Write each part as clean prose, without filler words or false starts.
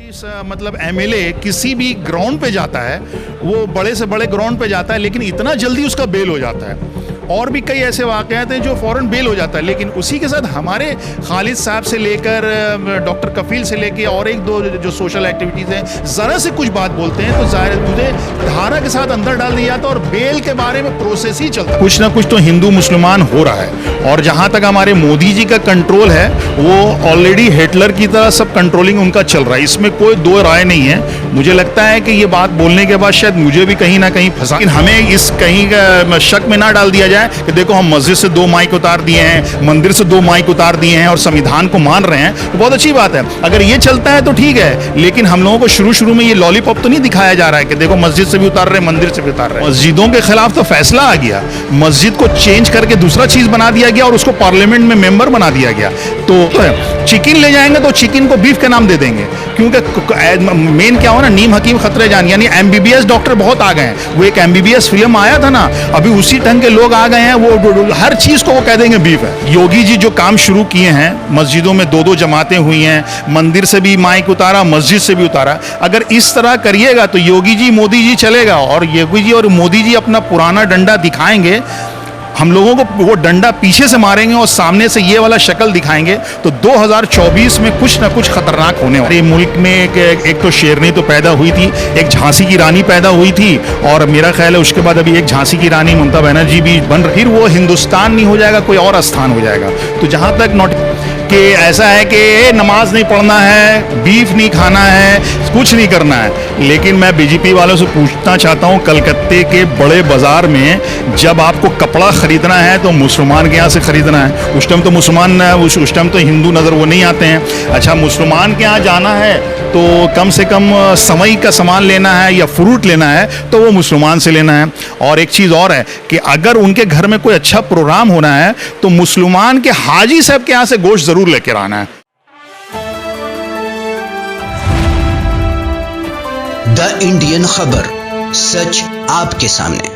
मतलब एमएलए किसी भी ग्राउंड पे जाता है, वो बड़े से बड़े ग्राउंड पे जाता है, लेकिन इतना जल्दी उसका बेल हो जाता है। और भी कई ऐसे वाक़यात हैं जो फ़ौरन बेल हो जाता है, लेकिन उसी के साथ हमारे खालिद साहब से लेकर डॉक्टर कफील से लेकर और एक दो जो सोशल एक्टिविटीज़ हैं, ज़रा से कुछ बात बोलते हैं तो ज़ाहिर तुझे धारा के साथ अंदर डाल दिया जाता है और बेल के बारे में प्रोसेस ही चलता है। कुछ ना कुछ तो हिंदू मुसलमान हो रहा है, और जहाँ तक हमारे मोदी जी का कंट्रोल है, वो ऑलरेडी हिटलर की तरह सब कंट्रोलिंग उनका चल रहा है, इसमें कोई दो राय नहीं है। मुझे लगता है कि ये बात बोलने के बाद शायद मुझे भी कहीं ना कहीं फंसा, लेकिन हमें इस कहीं शक में ना डाल दिया जाए कि देखो हम मस्जिद से 2 माइक उतार दिए हैं, मंदिर से 2 माइक उतार दिए हैं और संविधान को मान रहे हैं, तो बहुत अच्छी बात है। अगर ये चलता है तो ठीक है, लेकिन हम लोगों को शुरू में ये लॉलीपॉप तो नहीं दिखाया जा रहा है कि देखो मस्जिद से भी उतार रहे हैं, मंदिर से भी उतार रहे हैं। मस्जिदों के खिलाफ तो फैसला आ गया, मस्जिद को चेंज करके दूसरा चीज बना दिया गया और उसको पार्लियामेंट में मेंबर बना दिया गया। तो चिकन ले जाएंगे तो चिकन को बीफ के नाम दे देंगे, क्योंकि मेन क्या हो ना, नीम हकीम खतरे जान, यानी एमबीबीएस डॉक्टर बहुत आ गए हैं। वो एक एमबीबीएस फिल्म आया था ना, अभी उसी ढंग के लोग आ गए हैं, वो हर चीज को वो कह देंगे बीफ है। योगी जी जो काम शुरू किए हैं, मस्जिदों में 2-2 जमातें हुई हैं, मंदिर से भी माइक उतारा, मस्जिद से भी उतारा, अगर इस तरह करिएगा तो योगी जी मोदी जी चलेगा, और योगी जी और मोदी जी अपना पुराना डंडा दिखाएंगे, हम लोगों को वो डंडा पीछे से मारेंगे और सामने से ये वाला शक्ल दिखाएंगे, तो 2024 में कुछ ना कुछ खतरनाक होने वाला है। मुल्क में एक तो शेरनी तो पैदा हुई थी, एक झांसी की रानी पैदा हुई थी, और मेरा ख्याल है उसके बाद अभी एक झांसी की रानी ममता बनर्जी भी बन रही, फिर वो हिंदुस्तान नहीं हो जाएगा, कोई और स्थान हो जाएगा। तो जहाँ तक नोट कि ऐसा है कि नमाज नहीं पढ़ना है, बीफ नहीं खाना है, कुछ नहीं करना है, लेकिन मैं बीजेपी वालों से पूछना चाहता हूँ, कलकत्ते के बड़े बाजार में जब आपको कपड़ा खरीदना है तो मुसलमान के यहाँ से खरीदना है। उस टाइम तो मुसलमान, उस टाइम तो हिंदू नज़र वो नहीं आते हैं। अच्छा, मुसलमान के यहाँ जाना है तो कम से कम सवई का सामान लेना है या फ्रूट लेना है तो वो मुसलमान से लेना है। और एक चीज़ और है कि अगर उनके घर में कोई अच्छा प्रोग्राम होना है तो मुसलमान के हाजी साहब के यहाँ से गोश्त जरूर लेकर आना है। द इंडियन खबर, सच आपके सामने।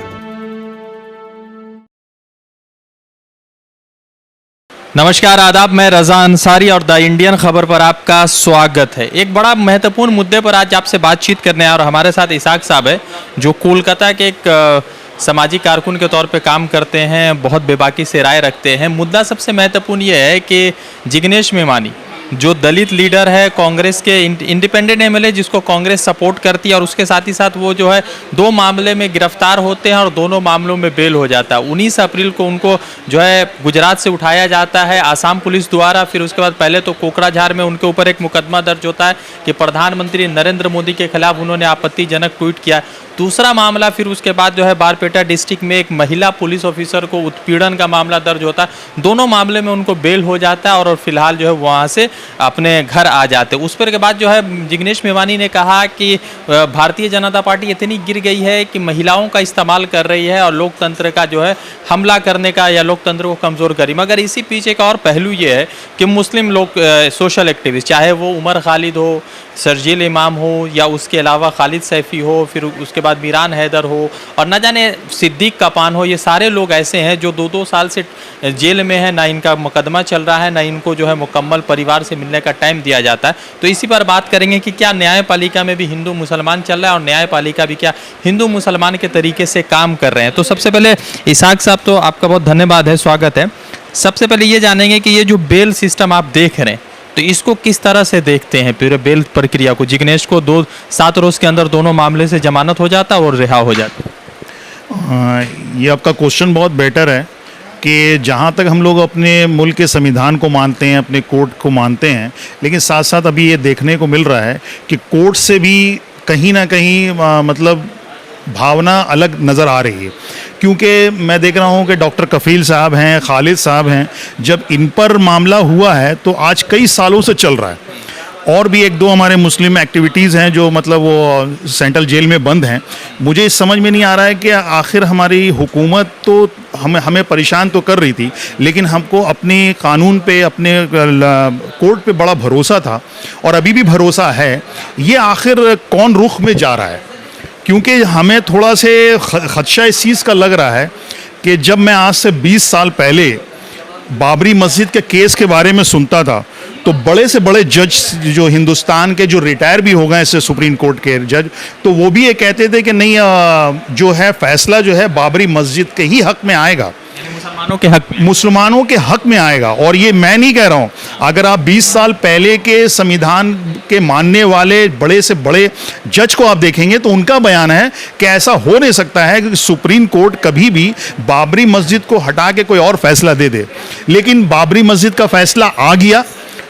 नमस्कार, आदाब, मैं रजा अंसारी और द इंडियन खबर पर आपका स्वागत है। एक बड़ा महत्वपूर्ण मुद्दे पर आज आपसे बातचीत करने आए और हमारे साथ इसाक साहब है, जो कोलकाता के एक सामाजिक कारकुन के तौर पे काम करते हैं, बहुत बेबाकी से राय रखते हैं। मुद्दा सबसे महत्वपूर्ण ये है कि जिग्नेश मेवानी जो दलित लीडर है, कांग्रेस के इंडिपेंडेंट एमएलए जिसको कांग्रेस सपोर्ट करती है, और उसके साथ ही साथ वो जो है 2 मामले में गिरफ्तार होते हैं और दोनों मामलों में बेल हो जाता है। 19 अप्रैल को उनको जो है गुजरात से उठाया जाता है आसाम पुलिस द्वारा। फिर उसके बाद पहले तो कोकराझार में उनके ऊपर एक मुकदमा दर्ज होता है कि प्रधानमंत्री नरेंद्र मोदी के खिलाफ उन्होंने आपत्तिजनक ट्वीट किया। दूसरा मामला फिर उसके बाद जो है बारपेटा डिस्ट्रिक्ट में एक महिला पुलिस ऑफिसर को उत्पीड़न का मामला दर्ज होता है। दोनों मामले में उनको बेल हो जाता है और फिलहाल जो है वहाँ से अपने घर आ जाते। उस पर के बाद जो है जिग्नेश मेवानी ने कहा कि भारतीय जनता पार्टी इतनी गिर गई है कि महिलाओं का इस्तेमाल कर रही है और लोकतंत्र का जो है हमला करने का या लोकतंत्र को कमज़ोर करी। मगर इसी पीछे का और पहलू ये है कि मुस्लिम लोग सोशल एक्टिविस्ट, चाहे वो उमर खालिद हो, शर्जील इमाम हो, या उसके अलावा खालिद सैफ़ी हो, फिर उसके बाद मीरान हैदर हो, और न जाने सिद्दीक कपान हो, ये सारे लोग ऐसे हैं जो 2-2 साल से जेल में है, ना इनका मुकदमा चल रहा है, ना इनको जो है मुकम्मल परिवार से मिलने का टाइम दिया जाता है। तो इसी पर बात करेंगे कि क्या न्यायपालिका में भी हिंदू मुसलमान चल रहा है और न्यायपालिका भी क्या हिंदू मुसलमान के तरीके से काम कर रहे हैं। तो सबसे पहले इसाक साहब, तो आपका बहुत धन्यवाद है, स्वागत है। सबसे पहले ये जानेंगे कि ये जो बेल सिस्टम आप देख रहे हैं, तो इसको किस तरह से देखते हैं पूरे बेल प्रक्रिया को? जिग्नेश को 7 रोज के अंदर दोनों मामले से जमानत हो जाता और रिहा हो जाता। ये आपका क्वेश्चन बहुत बेटर है कि जहाँ तक हम लोग अपने मुल्क के संविधान को मानते हैं, अपने कोर्ट को मानते हैं, लेकिन साथ साथ अभी ये देखने को मिल रहा है कि कोर्ट से भी कहीं ना कहीं मतलब भावना अलग नज़र आ रही है। क्योंकि मैं देख रहा हूँ कि डॉक्टर कफील साहब हैं, खालिद साहब हैं, जब इन पर मामला हुआ है तो आज कई सालों से चल रहा है। और भी 1-2 हमारे मुस्लिम एक्टिविटीज़ हैं जो मतलब वो सेंट्रल जेल में बंद हैं। मुझे इस समझ में नहीं आ रहा है कि आखिर हमारी हुकूमत तो हमें परेशान तो कर रही थी, लेकिन हमको अपने कानून पे, अपने कोर्ट पे बड़ा भरोसा था और अभी भी भरोसा है। ये आखिर कौन रुख में जा रहा है? क्योंकि हमें थोड़ा से खदशा इस चीज़ का लग रहा है कि जब मैं आज से 20 साल पहले बाबरी मस्जिद के केस के बारे में सुनता था तो बड़े से बड़े जज जो हिंदुस्तान के जो रिटायर भी हो गए ऐसे सुप्रीम कोर्ट के जज, तो वो भी ये कहते थे कि नहीं जो है फैसला जो है बाबरी मस्जिद के ही हक में आएगा, मुसलमानों के हक में। मुसलमानों के हक में आएगा। और ये मैं नहीं कह रहा हूँ, अगर आप 20 साल पहले के संविधान के मानने वाले बड़े से बड़े जज को आप देखेंगे तो उनका बयान है कि ऐसा हो नहीं सकता है कि सुप्रीम कोर्ट कभी भी बाबरी मस्जिद को हटा के कोई और फैसला दे दे। लेकिन बाबरी मस्जिद का फैसला आ गया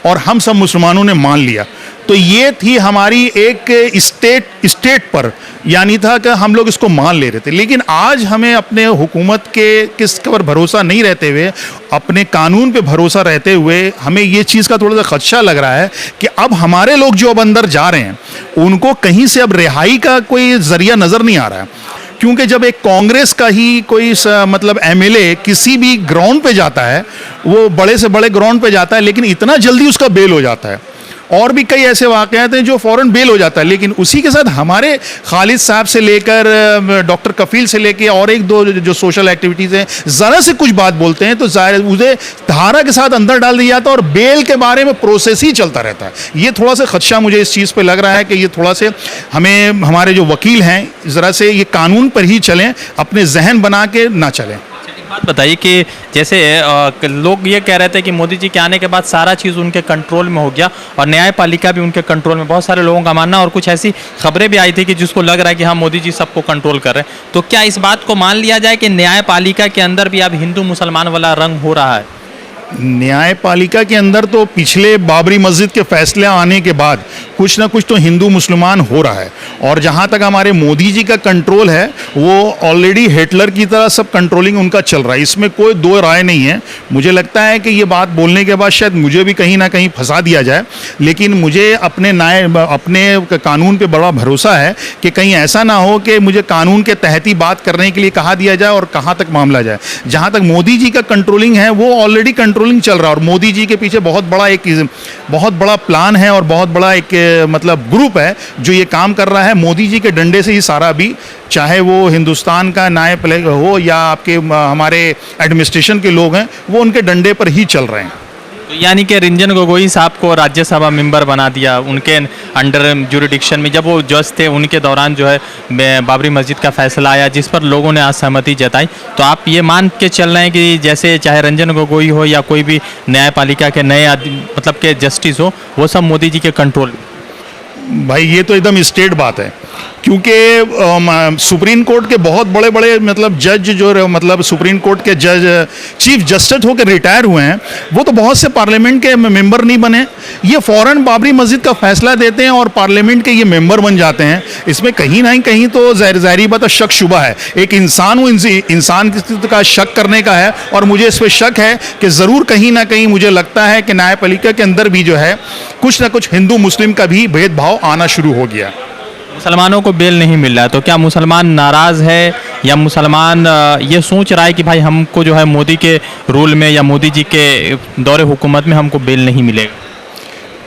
और हम सब मुसलमानों ने मान लिया। तो ये थी हमारी एक स्टेट पर, यानी था कि हम लोग इसको मान ले रहे थे। लेकिन आज हमें अपने हुकूमत के किस पर भरोसा नहीं रहते हुए, अपने कानून पे भरोसा रहते हुए, हमें ये चीज़ का थोड़ा सा खदशा लग रहा है कि अब हमारे लोग जो अब अंदर जा रहे हैं उनको कहीं से अब रिहाई का कोई जरिया नज़र नहीं आ रहा है। क्योंकि जब एक कांग्रेस का ही कोई मतलब एमएलए किसी भी ग्राउंड पे जाता है, वो बड़े से बड़े ग्राउंड पे जाता है, लेकिन इतना जल्दी उसका बेल हो जाता है। और भी कई ऐसे वाक़यात हैं जो फ़ौरन बेल हो जाता है। लेकिन उसी के साथ हमारे खालिद साहब से लेकर डॉक्टर कफील से लेकर और एक दो जो सोशल एक्टिविटीज़ हैं, ज़रा से कुछ बात बोलते हैं तो ज़ाहिर उसे धारा के साथ अंदर डाल दिया जाता है और बेल के बारे में प्रोसेस ही चलता रहता है। ये थोड़ा सा खदशा मुझे इस चीज़ पे लग रहा है कि ये थोड़ा से हमें, हमारे जो वकील हैं, ज़रा से ये कानून पर ही चलें, अपने जहन बना के ना चलें। बात बताइए कि जैसे लोग ये कह रहे थे कि मोदी जी के आने के बाद सारा चीज़ उनके कंट्रोल में हो गया और न्यायपालिका भी उनके कंट्रोल में, बहुत सारे लोगों का मानना, और कुछ ऐसी खबरें भी आई थी कि जिसको लग रहा है कि हाँ मोदी जी सबको कंट्रोल कर रहे हैं। तो क्या इस बात को मान लिया जाए कि न्यायपालिका के अंदर भी अब हिंदू मुसलमान वाला रंग हो रहा है? न्यायपालिका के अंदर तो पिछले बाबरी मस्जिद के फैसले आने के बाद कुछ ना कुछ तो हिंदू मुसलमान हो रहा है। और जहाँ तक हमारे मोदी जी का कंट्रोल है, वो ऑलरेडी हिटलर की तरह सब कंट्रोलिंग उनका चल रहा है, इसमें कोई दो राय नहीं है। मुझे लगता है कि ये बात बोलने के बाद शायद मुझे भी कहीं ना कहीं फंसा दिया जाए, लेकिन मुझे अपने कानून पे बड़ा भरोसा है कि कहीं ऐसा ना हो कि मुझे कानून के तहत ही बात करने के लिए कहा दिया जाए और कहाँ तक मामला जाए। जहाँ तक मोदी जी का कंट्रोलिंग है, वो ऑलरेडी कंट्रोलिंग चल रहा है और मोदी जी के पीछे बहुत बड़ा प्लान है और बहुत बड़ा एक मतलब ग्रुप है जो ये काम कर रहा है। मोदी जी के डंडे से ही सारा भी, चाहे वो हिंदुस्तान का न्यायपालिका हो या आपके हमारे एडमिनिस्ट्रेशन के लोग हैं, वो उनके डंडे पर ही चल रहे हैं। तो यानी कि रंजन गोगोई साहब को राज्यसभा मेंबर बना दिया उनके अंडर जुरिडिक्शन में, जब वो जज थे उनके दौरान जो है बाबरी मस्जिद का फैसला आया जिस पर लोगों ने असहमति जताई। तो आप ये मान के चल रहे हैं कि जैसे चाहे रंजन गोगोई हो या कोई भी न्यायपालिका के नए मतलब के जस्टिस हो, वो सब मोदी जी के कंट्रोल? भाई ये तो एकदम स्टेट बात है, क्योंकि सुप्रीम कोर्ट के बहुत बड़े बड़े मतलब जज जो मतलब सुप्रीम कोर्ट के जज चीफ जस्टिस होकर रिटायर हुए हैं, वो तो बहुत से पार्लियामेंट के मेंबर नहीं बने। ये फौरन बाबरी मस्जिद का फैसला देते हैं और पार्लियामेंट के ये मेंबर बन जाते हैं। इसमें कहीं ना कहीं तो ज़ाहिर बात है, शक शुबा है। एक इंसान वो इंसान का शक करने का है और मुझे इस पर शक है कि ज़रूर कहीं ना कहीं मुझे लगता है कि न्यायपालिका के अंदर भी जो है कुछ ना कुछ हिंदू मुस्लिम का भी भेदभाव आना शुरू हो गया। मुसलमानों को बेल नहीं मिल रहा है, तो क्या मुसलमान नाराज़ है या मुसलमान ये सोच रहा है कि भाई हमको जो है मोदी के रूल में या मोदी जी के दौरे हुकूमत में हमको बेल नहीं मिलेगा?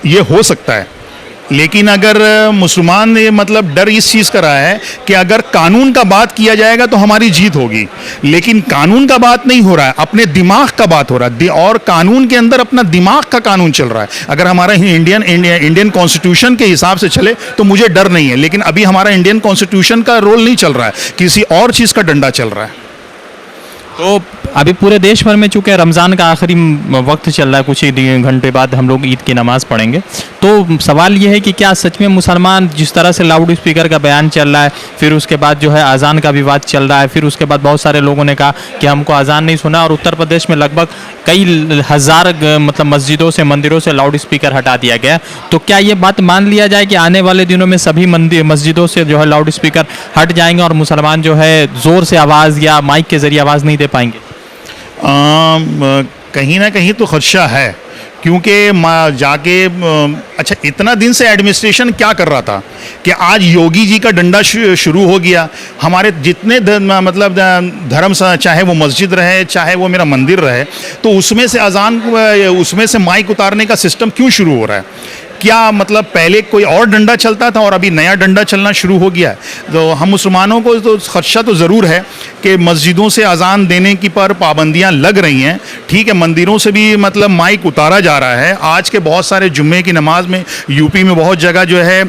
ये हो सकता है, लेकिन अगर मुसलमान ने मतलब डर इस चीज़ का रहा है कि अगर कानून का बात किया जाएगा तो हमारी जीत होगी, लेकिन कानून का बात नहीं हो रहा है, अपने दिमाग का बात हो रहा है। और कानून के अंदर अपना दिमाग का कानून चल रहा है। अगर हमारा इंडियन कॉन्स्टिट्यूशन के हिसाब से चले तो मुझे डर नहीं है, लेकिन अभी हमारा इंडियन कॉन्स्टिट्यूशन का रोल नहीं चल रहा है, किसी और चीज़ का डंडा चल रहा है। तो अभी पूरे देश भर में चूँकि रमज़ान का आखिरी वक्त चल रहा है, कुछ ही घंटे बाद हम लोग ईद की नमाज़ पढ़ेंगे, तो सवाल ये है कि क्या सच में मुसलमान जिस तरह से लाउड स्पीकर का बयान चल रहा है, फिर उसके बाद जो है अजान का विवाद चल रहा है, फिर उसके बाद बहुत सारे लोगों ने कहा कि हमको अजान नहीं सुना, और उत्तर प्रदेश में लगभग कई हज़ार मतलब मस्जिदों से मंदिरों से लाउड स्पीकर हटा दिया गया, तो क्या ये बात मान लिया जाए कि आने वाले दिनों में सभी मस्जिदों से जो है लाउड स्पीकर हट जाएंगे और मुसलमान जो है ज़ोर से आवाज़ या माइक के ज़रिए आवाज़ नहीं दे पाएंगे? कहीं ना कहीं तो खदशा है, क्योंकि जाके अच्छा इतना दिन से एडमिनिस्ट्रेशन क्या कर रहा था कि आज योगी जी का डंडा शुरू हो गया। हमारे जितने मतलब धर्म चाहे वो मस्जिद रहे चाहे वो मेरा मंदिर रहे, तो उसमें से अजान उसमें से माइक उतारने का सिस्टम क्यों शुरू हो रहा है? क्या मतलब पहले कोई और डंडा चलता था और अभी नया डंडा चलना शुरू हो गया है। तो हम मुसलमानों को तो खदशा तो ज़रूर है कि मस्जिदों से अजान देने की पर पाबंदियां लग रही हैं। ठीक है, मंदिरों से भी मतलब माइक उतारा जा रहा है। आज के बहुत सारे जुम्मे की नमाज में यूपी में बहुत जगह जो है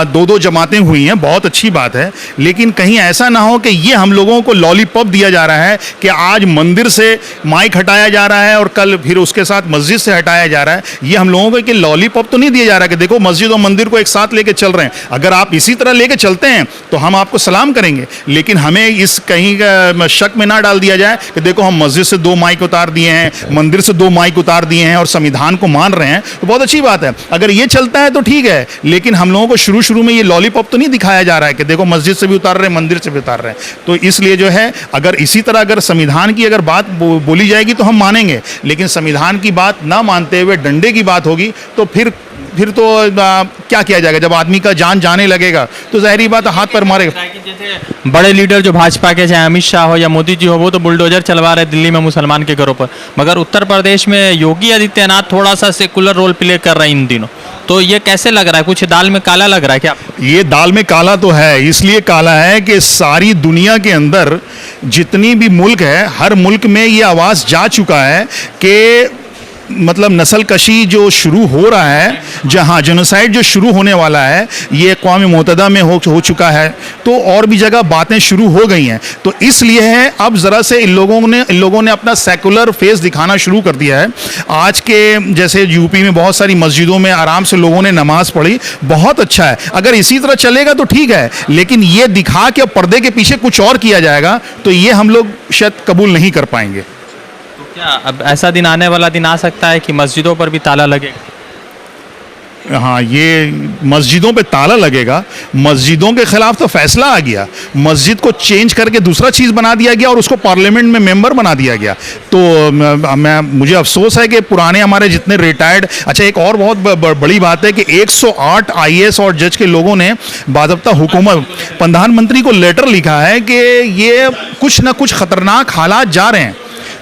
दो दो जमातें हुई हैं, बहुत अच्छी बात है। लेकिन कहीं ऐसा ना हो कि ये हम लोगों को लॉलीपॉप दिया जा रहा है कि आज मंदिर से माइक हटाया जा रहा है और कल फिर उसके साथ मस्जिद से हटाया जा रहा है। ये हम लोगों को कि लॉलीपॉप तो नहीं दिया जा रहा कि देखो मस्जिद और मंदिर को एक साथ लेके चल रहे हैं। अगर आप इसी तरह लेके चलते हैं तो हम आपको सलाम करेंगे, लेकिन हमें इस कहीं का शक में ना डाल दिया जाए कि देखो हम मस्जिद से 2 माइक उतार दिए हैं, मंदिर से 2 माइक उतार दिए हैं और संविधान को मान रहे हैं। तो बहुत अच्छी बात है, अगर ये चलता है तो ठीक है, लेकिन हम लोगों को शुरू में ये लॉलीपॉप तो नहीं दिखाया जा रहा है कि देखो मस्जिद से भी उतार रहे हैं, मंदिर से भी उतार रहे हैं। तो इसलिए जो है अगर इसी तरह अगर संविधान की अगर बात बोली जाएगी तो हम मानेंगे, लेकिन संविधान की बात ना मानते हुए डंडे की बात होगी तो फिर तो क्या किया जाएगा। जब आदमी का जान जाने लगेगा तो ज़ाहिरी बात हाथ पर मारेगा। जैसे बड़े लीडर जो भाजपा के, चाहे अमित शाह हो या मोदी जी हो, वो तो बुलडोजर चलवा रहे दिल्ली में मुसलमान के घरों पर, मगर उत्तर प्रदेश में योगी आदित्यनाथ थोड़ा सा सेकुलर रोल प्ले कर रहे हैं इन दिनों। तो ये कैसे लग रहा है, कुछ दाल में काला लग रहा है क्या? ये दाल में काला तो है, इसलिए काला है कि सारी दुनिया के अंदर जितनी भी मुल्क है, हर मुल्क में ये आवाज़ जा चुका है कि मतलब नस्ल कशी जो शुरू हो रहा है, जहाँ जेनोसाइड जो शुरू होने वाला है, ये अक़वाम मुत्तहिदा में हो चुका है। तो और भी जगह बातें शुरू हो गई हैं। तो इसलिए है अब ज़रा से इन लोगों ने अपना सेकुलर फेस दिखाना शुरू कर दिया है। आज के जैसे यूपी में बहुत सारी मस्जिदों में आराम से लोगों ने नमाज पढ़ी, बहुत अच्छा है। अगर इसी तरह चलेगा तो ठीक है, लेकिन ये दिखा के पर्दे के पीछे कुछ और किया जाएगा तो ये हम लोग शायद कबूल नहीं कर पाएंगे। क्या अब ऐसा दिन आने वाला दिन आ सकता है कि मस्जिदों पर भी ताला लगेगा? हाँ, ये मस्जिदों पे ताला लगेगा। मस्जिदों के खिलाफ तो फैसला आ गया, मस्जिद को चेंज करके दूसरा चीज़ बना दिया गया और उसको पार्लियामेंट में मेंबर बना दिया गया। तो मुझे अफसोस है कि पुराने हमारे जितने रिटायर्ड, अच्छा एक और बहुत बड़ी बात है कि 108 IAS और जज के लोगों ने बाज़ाब्ता हुकूमत प्रधानमंत्री को लेटर लिखा है कि ये कुछ ना कुछ ख़तरनाक हालात जा रहे हैं।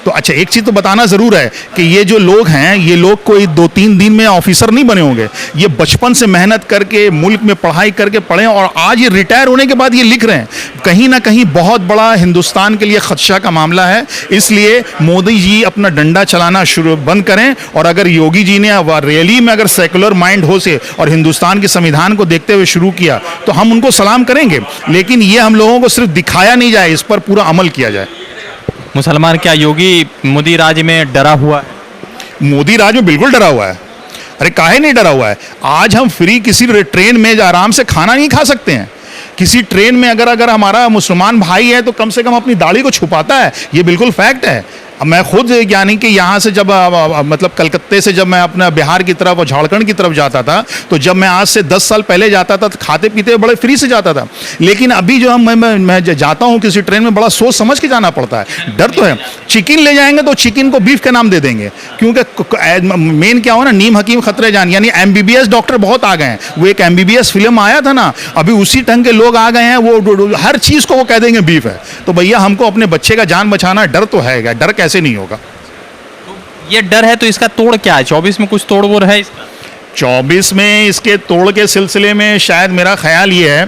तो अच्छा एक चीज़ तो बताना ज़रूर है कि ये जो लोग हैं, ये लोग कोई 2-3 दिन में ऑफिसर नहीं बने होंगे। ये बचपन से मेहनत करके मुल्क में पढ़ाई करके पढ़े और आज ये रिटायर होने के बाद ये लिख रहे हैं। कहीं ना कहीं बहुत बड़ा हिंदुस्तान के लिए खदशा का मामला है। इसलिए मोदी जी अपना डंडा चलाना बंद करें और अगर योगी जी ने रैली में अगर सेकुलर माइंड हो से और हिंदुस्तान के संविधान को देखते हुए शुरू किया तो हम उनको सलाम करेंगे, लेकिन ये हम लोगों को सिर्फ दिखाया नहीं जाए, इस पर पूरा अमल किया जाए। मुसलमान क्या योगी मोदी राज में डरा हुआ है? मोदी राज में बिल्कुल डरा हुआ है। अरे काहे नहीं डरा हुआ है? आज हम फ्री किसी ट्रेन में आराम से खाना नहीं खा सकते हैं। किसी ट्रेन में अगर हमारा मुसलमान भाई है तो कम से कम अपनी दाढ़ी को छुपाता है, ये बिल्कुल फैक्ट है। मैं खुद यानी कि यहाँ से जब मतलब कलकत्ते से जब मैं अपना बिहार की तरफ और झारखंड की तरफ जाता था, तो जब मैं आज से 10 साल पहले जाता था तो खाते पीते बड़े फ्री से जाता था। लेकिन अभी जो मैं जाता हूँ किसी ट्रेन में, बड़ा सोच समझ के जाना पड़ता है। डर तो है, चिकन ले जाएंगे तो चिकन को बीफ का नाम दे देंगे, क्योंकि मेन क्या हो ना, नीम हकीम खतरे जान, यानी MBBS डॉक्टर बहुत आ गए हैं। वो एक MBBS फिल्म आया था ना, अभी उसी ढंग के लोग आ गए हैं, वो हर चीज़ को वो कह देंगे बीफ है। तो भैया हमको अपने बच्चे का जान बचाना, डर तो है, डर कैसे नहीं होगा। ये डर है तो इसका तोड़ क्या है? 24 में कुछ तोड़ वोड़ है इसका? 24 में इसके तोड़ के सिलसिले में शायद मेरा ख्याल ये है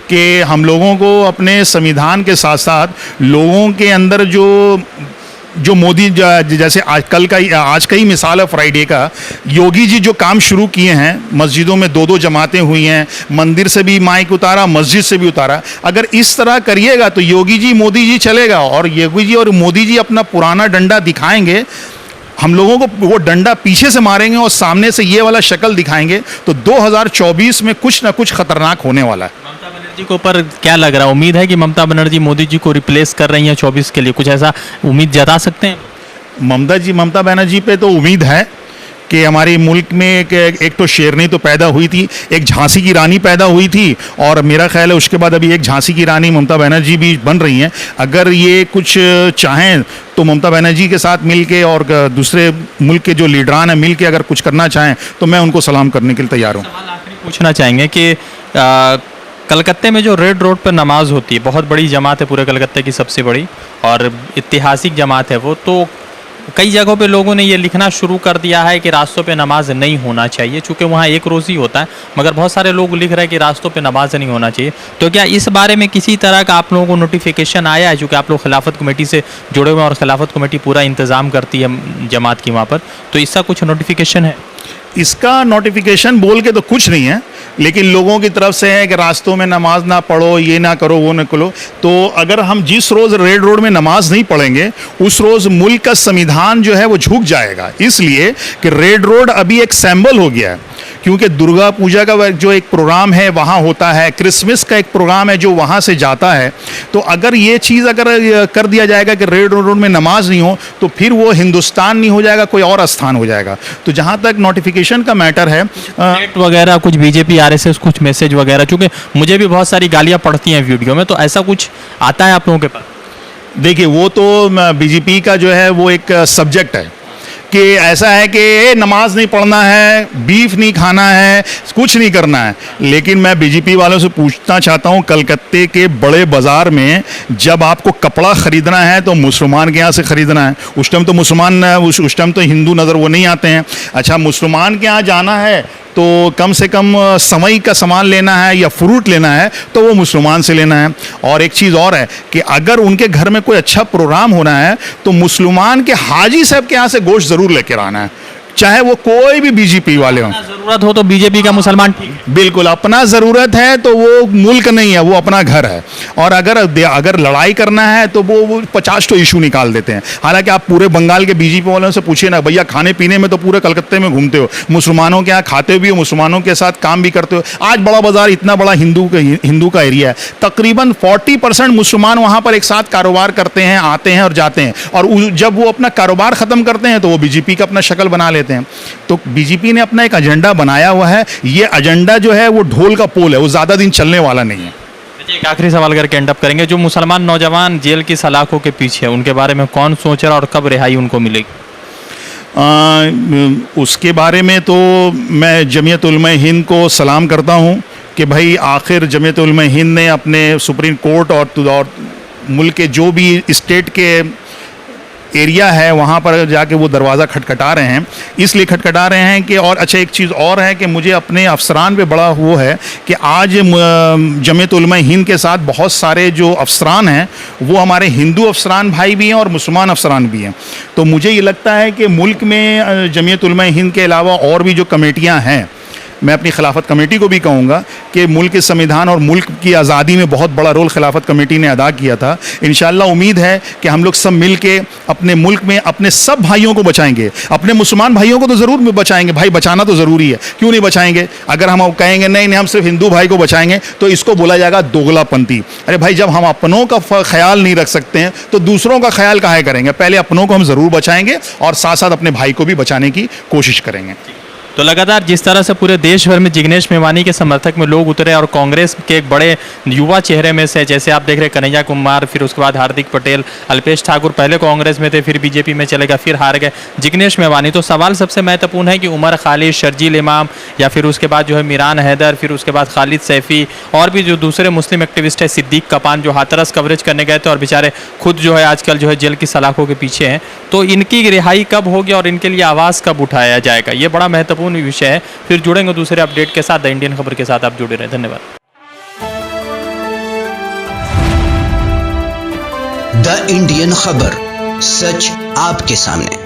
कि हम लोगों को अपने संविधान के साथ साथ लोगों के अंदर जो मोदी जैसे आज का ही मिसाल है फ्राइडे का, योगी जी जो काम शुरू किए हैं, मस्जिदों में 2-2 जमातें हुई हैं, मंदिर से भी माइक उतारा, मस्जिद से भी उतारा। अगर इस तरह करिएगा तो योगी जी मोदी जी चलेगा और योगी जी और मोदी जी अपना पुराना डंडा दिखाएंगे, हम लोगों को वो डंडा पीछे से मारेंगे और सामने से ये वाला शक्ल दिखाएंगे, तो 2024 में कुछ ना कुछ खतरनाक होने वाला है। ममता बनर्जी को ऊपर क्या लग रहा है? उम्मीद है कि ममता बनर्जी मोदी जी को रिप्लेस कर रही हैं 24 के लिए? कुछ ऐसा उम्मीद जता सकते हैं? ममता बनर्जी पे तो उम्मीद है कि हमारे मुल्क में एक तो शेरनी तो पैदा हुई थी, एक झांसी की रानी पैदा हुई थी, और मेरा ख्याल है उसके बाद अभी एक झांसी की रानी ममता बनर्जी भी बन रही हैं। अगर ये कुछ चाहें तो ममता बनर्जी के साथ मिलके और दूसरे मुल्क के जो लीडरान हैं मिलके अगर कुछ करना चाहें तो मैं उनको सलाम करने के लिए तैयार हूँ। सवाल आखिरी पूछना चाहेंगे कि कलकत्ते में जो रेड रोड पर नमाज होती है, बहुत बड़ी जमात है पूरे कलकत्ते की, सबसे बड़ी और ऐतिहासिक जमात है वो, तो कई जगहों पे लोगों ने ये लिखना शुरू कर दिया है कि रास्तों पे नमाज नहीं होना चाहिए, चूँकि वहाँ एक रोज़ ही होता है, मगर बहुत सारे लोग लिख रहे हैं कि रास्तों पे नमाज नहीं होना चाहिए। तो क्या इस बारे में किसी तरह का आप लोगों को नोटिफिकेशन आया है? चूँकि आप लोग खिलाफत कमेटी से जुड़े हुए हैं और खिलाफत कमेटी पूरा इंतज़ाम करती है जमात की वहाँ पर, तो इसका कुछ नोटिफिकेशन है? इसका नोटिफिकेशन बोल के तो कुछ नहीं है, लेकिन लोगों की तरफ से है कि रास्तों में नमाज ना पढ़ो, ये ना करो, वो ना करो। तो अगर हम जिस रोज़ रेड रोड में नमाज नहीं पढ़ेंगे उस रोज़ मुल्क का संविधान जो है वो झुक जाएगा, इसलिए कि रेड रोड अभी एक सिंबल हो गया है। क्योंकि दुर्गा पूजा का जो एक प्रोग्राम है वहाँ होता है, क्रिसमस का एक प्रोग्राम है जो वहाँ से जाता है, तो अगर ये चीज़ अगर कर दिया जाएगा कि रेड रोड में नमाज नहीं हो तो फिर वो हिंदुस्तान नहीं हो जाएगा, कोई और स्थान हो जाएगा। तो जहाँ तक नोटिफिकेशन का मैटर है, डेट वगैरह कुछ बीजेपी आरएसएस कुछ मैसेज वगैरह, चूँकि मुझे भी बहुत सारी गालियाँ पड़ती हैं वीडियो में, तो ऐसा कुछ आता है आप लोगों के पास? देखिए वो तो बीजेपी का जो है वो एक सब्जेक्ट है कि ऐसा है कि नमाज नहीं पढ़ना है, बीफ नहीं खाना है, कुछ नहीं करना है। लेकिन मैं बीजेपी वालों से पूछना चाहता हूँ, कलकत्ते के बड़े बाज़ार में जब आपको कपड़ा ख़रीदना है तो मुसलमान के यहाँ से ख़रीदना है। उस टाइम तो मुसलमान, उस टाइम तो हिंदू नज़र वो नहीं आते हैं। अच्छा, मुसलमान के यहाँ जाना है तो कम से कम समय का सामान लेना है या फ्रूट लेना है तो वो मुसलमान से लेना है। और एक चीज़ और है कि अगर उनके घर में कोई अच्छा प्रोग्राम होना है तो मुसलमान के हाजी साहब के यहाँ से गोश्त ज़रूर लेकर आना है, चाहे वो कोई भी बीजेपी वाले हों। ज़रूरत हो तो बीजेपी का मुसलमान ठीक है, बिल्कुल, अपना ज़रूरत है तो वो मुल्क नहीं है, वो अपना घर है। और अगर लड़ाई करना है तो वो 50 तो इशू निकाल देते हैं। हालांकि आप पूरे बंगाल के बीजेपी वालों से पूछिए ना, भैया खाने पीने में तो पूरे कलकत्ते में घूमते हो, मुसलमानों के यहाँ खाते भी हो, मुसलमानों के साथ काम भी करते हो। आज बड़ा बाजार इतना बड़ा हिंदू का एरिया है, तकरीबन 40% मुसलमान वहाँ पर एक साथ कारोबार करते हैं, आते हैं और जाते हैं। और जब वो अपना कारोबार ख़त्म करते हैं तो वो बीजेपी का अपना शक्ल बना लेते हैं। तो बीजेपी ने अपना एक एजेंडा बनाया हुआ है, ये एजेंडा जो है वो ढोल का पोल है, वो ज़्यादा दिन चलने वाला नहीं है। एक आखिरी सवाल करके एंड अप करेंगे। जो मुसलमान नौजवान जेल की सलाखों के पीछे हैं, उनके बारे में कौन सोच रहा है और कब रिहाई उनको मिलेगी? उसके बारे में तो मैं जमीयत उलमा हिंद को सलाम करता हूँ कि भाई आखिर जमीयत उलमा हिंद ने अपने सुप्रीम कोर्ट और मुल्क के जो भी स्टेट के एरिया है वहाँ पर जाके वो दरवाज़ा खटखटा रहे हैं। इसलिए खटखटा रहे हैं कि, और अच्छा एक चीज़ और है कि मुझे अपने अफसरान पे बड़ा वो है कि आज जमीयत उलमा हिंद के साथ बहुत सारे जो अफसरान हैं वो हमारे हिंदू अफसरान भाई भी हैं और मुसलमान अफसरान भी हैं। तो मुझे ये लगता है कि मुल्क में जमीयत उलमा हिंद के अलावा और भी जो कमेटियाँ हैं, मैं अपनी खिलाफत कमेटी को भी कहूँगा कि मुल्क के संविधान और मुल्क की आज़ादी में बहुत बड़ा रोल खिलाफत कमेटी ने अदा किया था। इंशाअल्लाह उम्मीद है कि हम लोग सब मिल के अपने मुल्क में अपने सब भाइयों को बचाएंगे। अपने मुसलमान भाइयों को तो ज़रूर बचाएंगे, भाई बचाना तो ज़रूरी है, क्यों नहीं बचाएंगे। अगर हम कहेंगे नहीं हम सिर्फ हिंदू भाई को बचाएंगे तो इसको बोला जाएगा दोगलापंथी। अरे भाई, जब हम अपनों का ख्याल नहीं रख सकते हैं तो दूसरों का ख्याल काहे करेंगे। पहले अपनों को हम ज़रूर बचाएंगे और साथ साथ अपने भाई को भी बचाने की कोशिश करेंगे। तो लगातार जिस तरह से पूरे देश भर में जिग्नेश मेवानी के समर्थक में लोग उतरे और कांग्रेस के एक बड़े युवा चेहरे में से, जैसे आप देख रहे कन्हैया कुमार, फिर उसके बाद हार्दिक पटेल, अल्पेश ठाकुर पहले कांग्रेस में थे, फिर बीजेपी में चले गए, फिर हार गए, जिग्नेश मेवानी। तो सवाल सबसे महत्वपूर्ण है कि उमर खालिद, शर्जील इमाम या फिर उसके बाद जो है मीरान हैदर, फिर उसके बाद खालिद सैफ़ी और भी जो दूसरे मुस्लिम एक्टिविस्ट है, सिद्दीक कपान, जो हाथरस कवरेज करने गए थे और बेचारे खुद जो है आजकल जो है जेल की सलाखों के पीछे हैं, तो इनकी रिहाई कब होगी और इनके लिए आवाज़ कब उठाया जाएगा, ये बड़ा महत्वपूर्ण विषय है। फिर जुड़ेंगे दूसरे अपडेट के साथ। द इंडियन खबर के साथ आप जुड़े रहे। धन्यवाद। द इंडियन खबर, सच आपके सामने।